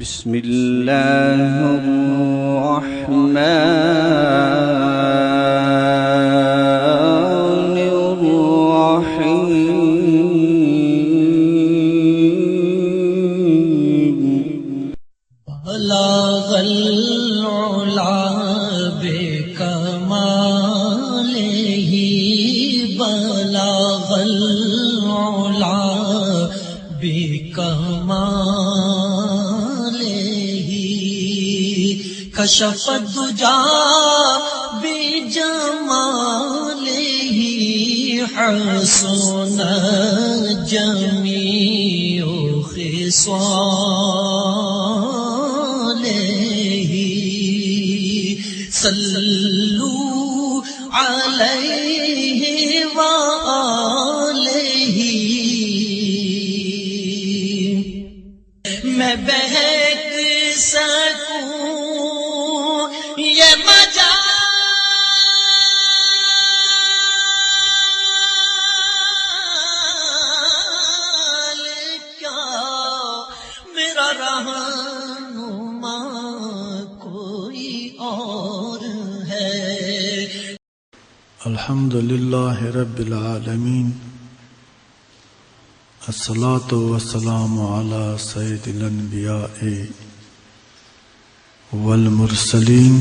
بسم الله الرحمن الرحيم بلغ العلا بكماله بلغ العلا بكماله كشف الدجى بجماله حسن جميع خصاله صلوا عليه وآله میں بہت سکوں یہ مجال کیا میرا رہنما کوئی اور ہے۔ الحمدللہ رب العالمین، الصلاۃ والسلام علی سید الانبیاء والمرسلین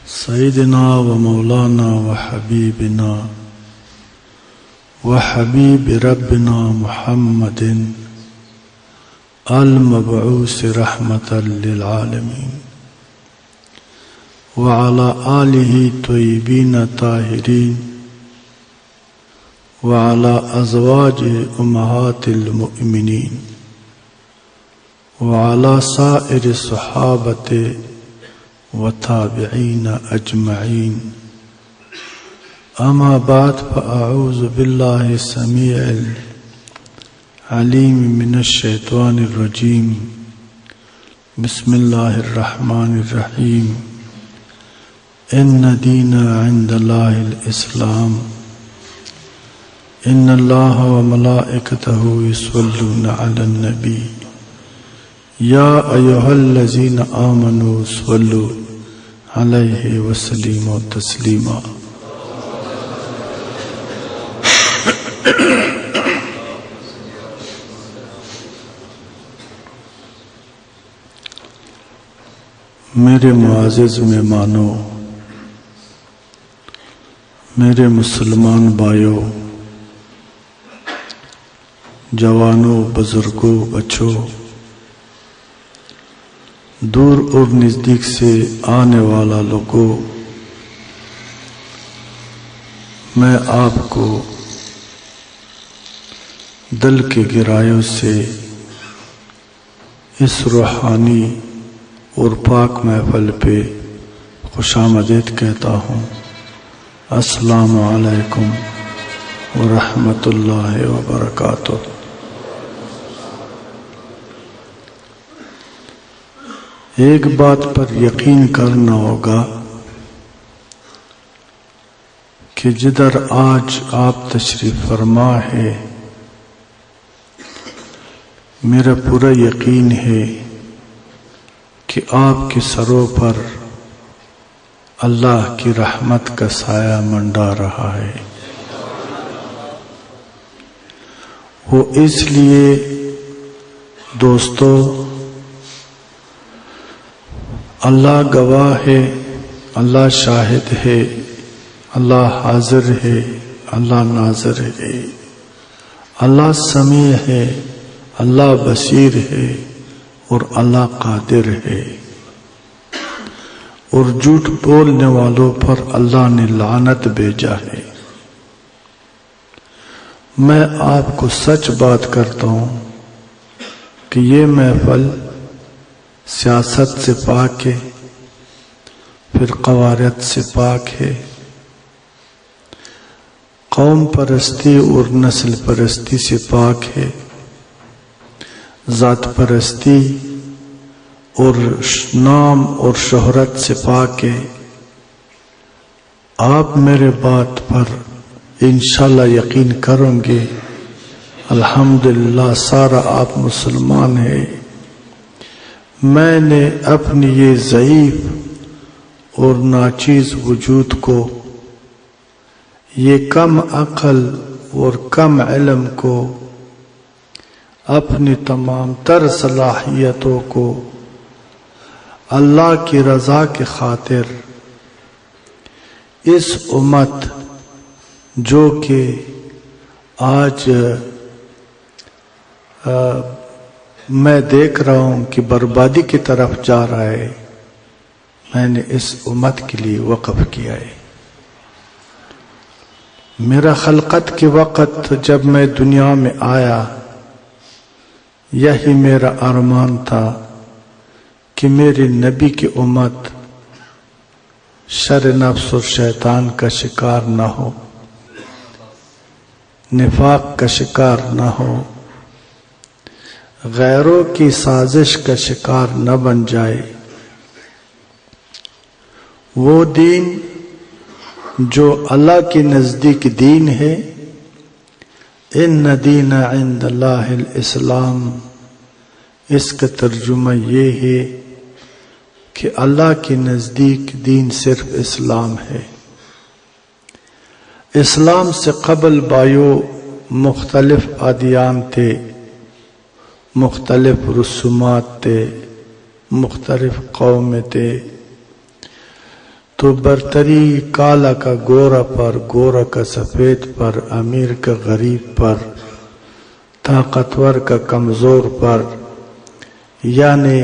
سیدنا و مولانا و حبیبنا و حبیب ربنا محمد المبعوث رحمۃ للعالمین وعلى آلہ طیبین طاہرین وعلى ازواج امہات المؤمنین وعلى سائر الصحابۃ والتابعین اجمعین، اما بعد فاعوذ باللہ السمیع العلیم من الشیطان الرجیم، بسم اللہ الرحمن الرحیم، ان دین عند اللہ الاسلام، ان اللہ وملائکتہ یصلون علی النبی یا ایہا الذین آمنوا صلوا علیہ وسلموا تسلیما۔ میرے معزز مہمانوں، میرے مسلمان بھائیوں، جوانوں، بزرگوں، بچوں، دور اور نزدیک سے آنے والا لوگوں، میں آپ کو دل کے گہرائیوں سے اس روحانی اور پاک محفل پہ خوش آمدید کہتا ہوں۔ السلام علیکم ورحمۃ اللہ وبرکاتہ۔ ایک بات پر یقین کرنا ہوگا کہ جدھر آج آپ تشریف فرما ہے، میرا پورا یقین ہے کہ آپ کے سروں پر اللہ کی رحمت کا سایہ منڈا رہا ہے۔ وہ اس لیے دوستو، اللہ گواہ ہے، اللہ شاہد ہے، اللہ حاضر ہے، اللہ ناظر ہے، اللہ سمیع ہے، اللہ بصیر ہے، اور اللہ قادر ہے، اور جھوٹ بولنے والوں پر اللہ نے لعنت بھیجا ہے۔ میں آپ کو سچ بات کرتا ہوں کہ یہ محفل سیاست سے پاک ہے، پھر قوارت سے پاک ہے، قوم پرستی اور نسل پرستی سے پاک ہے، ذات پرستی اور نام اور شہرت سے پاک ہے۔ آپ میرے بات پر انشاءاللہ یقین کریں گے، الحمدللہ سارا آپ مسلمان ہیں، میں نے اپنی یہ ضعیف اور ناچیز وجود کو، یہ کم عقل اور کم علم کو، اپنی تمام تر صلاحیتوں کو اللہ کی رضا کی خاطر اس امت جو کہ آج میں دیکھ رہا ہوں کہ بربادی کی طرف جا رہا ہے، میں نے اس امت کے لیے وقف کیا ہے۔ میرا خلقت کے وقت جب میں دنیا میں آیا، یہی میرا ارمان تھا کہ میرے نبی کی امت شر نفس اور شیطان کا شکار نہ ہو، نفاق کا شکار نہ ہو، غیروں کی سازش کا شکار نہ بن جائے۔ وہ دین جو اللہ کے نزدیک دین ہے، ان دین عند اللہ الاسلام، اس کا ترجمہ یہ ہے کہ اللہ کے نزدیک دین صرف اسلام ہے۔ اسلام سے قبل بایو مختلف ادیان تھے، مختلف رسومات تھے، مختلف قومیں تھے، تو برتری کالا کا گورا پر، گورا کا سفید پر، امیر کا غریب پر، طاقتور کا کمزور پر، یعنی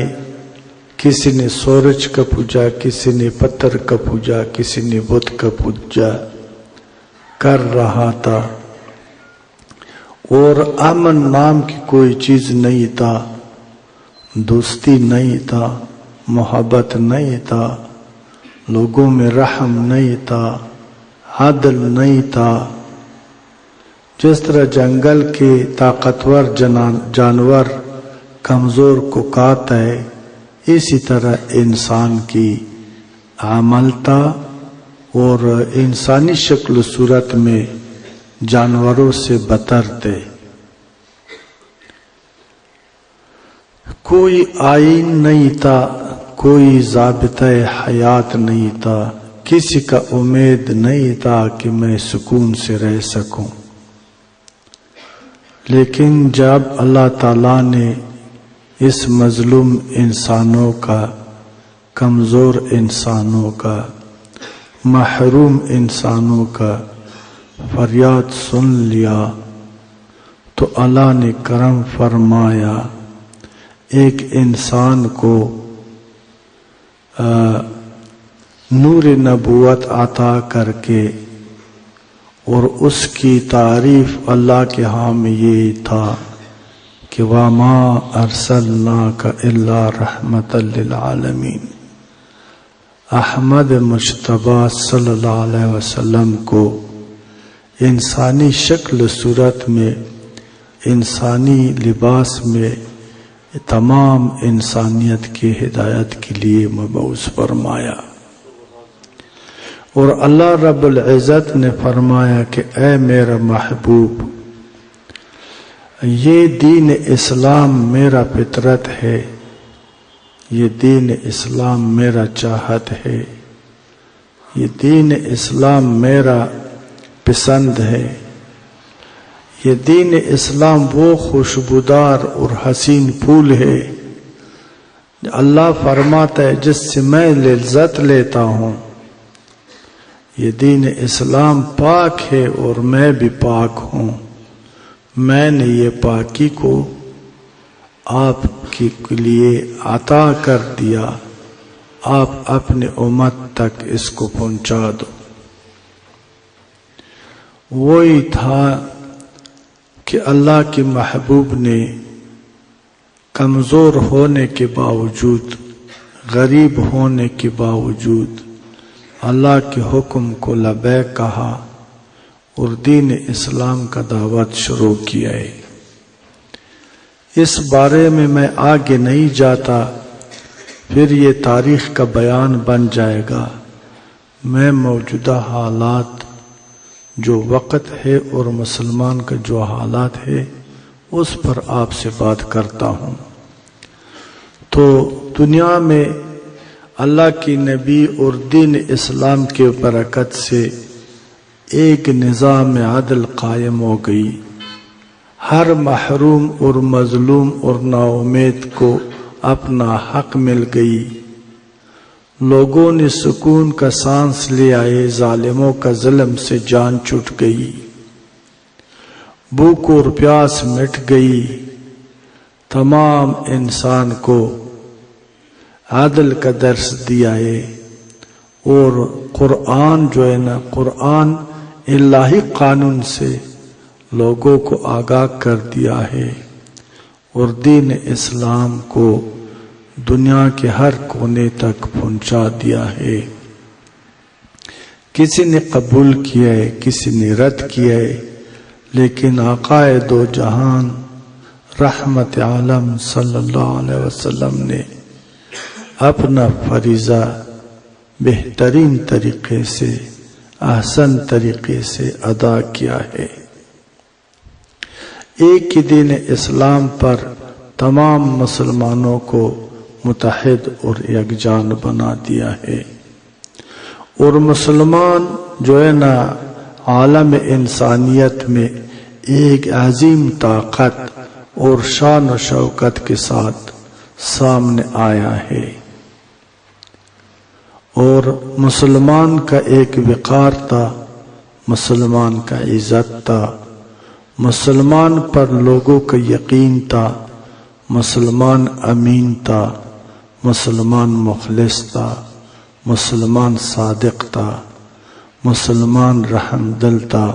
کسی نے سورج کا پوجا، کسی نے پتھر کا پوجا، کسی نے بت کا پوجا کر رہا تھا، اور امن نام کی کوئی چیز نہیں تھا، دوستی نہیں تھا، محبت نہیں تھا، لوگوں میں رحم نہیں تھا، عدل نہیں تھا۔ جس طرح جنگل کے طاقتور جانور کمزور کو کاٹتا ہے، اسی طرح انسان کی عمل تھا، اور انسانی شکل و صورت میں جانوروں سے بدتر تھے۔ کوئی آئین نہیں تھا، کوئی ضابطہ حیات نہیں تھا، کسی کا امید نہیں تھا کہ میں سکون سے رہ سکوں۔ لیکن جب اللہ تعالیٰ نے اس مظلوم انسانوں کا، کمزور انسانوں کا، محروم انسانوں کا فریاد سن لیا، تو اللہ نے کرم فرمایا، ایک انسان کو نور نبوت عطا کر کے، اور اس کی تعریف اللہ کے ہاں میں یہ تھا کہ وَمَا أَرْسَلْنَاكَ إِلَّا رَحْمَةً لِلْعَالَمِينَ۔ احمد مجتبیٰ صلی اللہ علیہ وسلم کو انسانی شکل صورت میں، انسانی لباس میں تمام انسانیت کی ہدایت کے لیے مبعوث فرمایا، اور اللہ رب العزت نے فرمایا کہ اے میرا محبوب، یہ دین اسلام میرا فطرت ہے، یہ دین اسلام میرا چاہت ہے، یہ دین اسلام میرا پسند ہے، یہ دین اسلام وہ خوشبودار اور حسین پھول ہے اللہ فرماتا ہے جس سے میں لذت لیتا ہوں۔ یہ دین اسلام پاک ہے اور میں بھی پاک ہوں، میں نے یہ پاکی کو آپ کے لیے عطا کر دیا، آپ اپنے امت تک اس کو پہنچا دو۔ وہی تھا کہ اللہ کے محبوب نے کمزور ہونے کے باوجود، غریب ہونے کے باوجود اللہ کے حکم کو لبیک کہا اور دین اسلام کا دعوت شروع کیا ہے۔ اس بارے میں میں آگے نہیں جاتا، پھر یہ تاریخ کا بیان بن جائے گا۔ میں موجودہ حالات جو وقت ہے اور مسلمان کا جو حالات ہے اس پر آپ سے بات کرتا ہوں۔ تو دنیا میں اللہ کی نبی اور دین اسلام کے برکت سے ایک نظام عدل قائم ہو گئی. ہر محروم اور مظلوم اور نا امید کو اپنا حق مل گئی. لوگوں نے سکون کا سانس لے آئے. ظالموں کا ظلم سے جان چھٹ گئی. بھوک اور پیاس مٹ گئی. تمام انسان کو عدل کا درس دیا ہے. اور قرآن جو ہے نا، قرآن الہی قانون سے لوگوں کو آگاہ کر دیا ہے، اور دین اسلام کو دنیا کے ہر کونے تک پہنچا دیا ہے. کسی نے قبول کیا ہے، کسی نے رد کیا ہے، لیکن آقا دو جہان رحمت عالم صلی اللہ علیہ وسلم نے اپنا فریضہ بہترین طریقے سے، احسن طریقے سے ادا کیا ہے. ایک ہی دین اسلام پر تمام مسلمانوں کو متحد اور یکجان بنا دیا ہے. اور مسلمان جو ہے نا، عالم انسانیت میں ایک عظیم طاقت اور شان و شوکت کے ساتھ سامنے آیا ہے. اور مسلمان کا ایک وقار تھا، مسلمان کا عزت تھا، مسلمان پر لوگوں کا یقین تھا، مسلمان امین تھا، مسلمان مخلص تھا، مسلمان صادق تھا، مسلمان رحم دل تھا،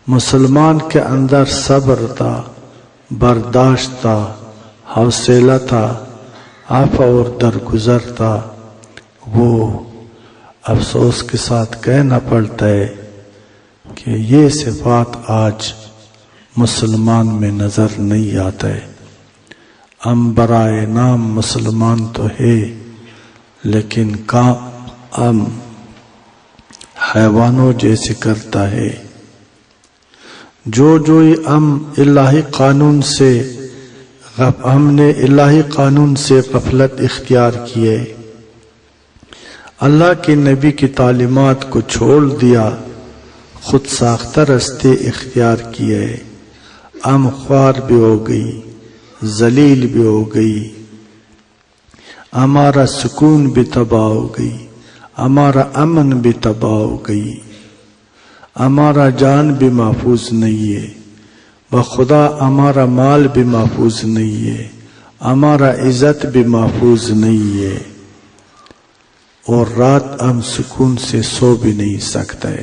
مسلمان کے اندر صبر تھا، برداشت تھا، حوصلہ تھا، عفو اور درگزر تھا. وہ افسوس کے ساتھ کہنا پڑتا ہے کہ یہ صفات آج مسلمان میں نظر نہیں آتا ہے. ہم برائے نام مسلمان تو ہے، لیکن کام ہم حیوانوں جیسے کرتا ہے. جو ہم الہی قانون سے ہم نے الہی قانون سے غفلت اختیار کیے، اللہ کے نبی کی تعلیمات کو چھوڑ دیا، خود ساختہ راستے اختیار کیے، ہم خوار بھی ہو گئی، ذلیل بھی ہو گئی، ہمارا سکون بھی تباہ ہو گئی، ہمارا امن بھی تباہ ہو گئی، ہمارا جان بھی محفوظ نہیں ہے، بخدا ہمارا مال بھی محفوظ نہیں ہے، ہمارا عزت بھی محفوظ نہیں ہے، اور رات ہم سکون سے سو بھی نہیں سکتے.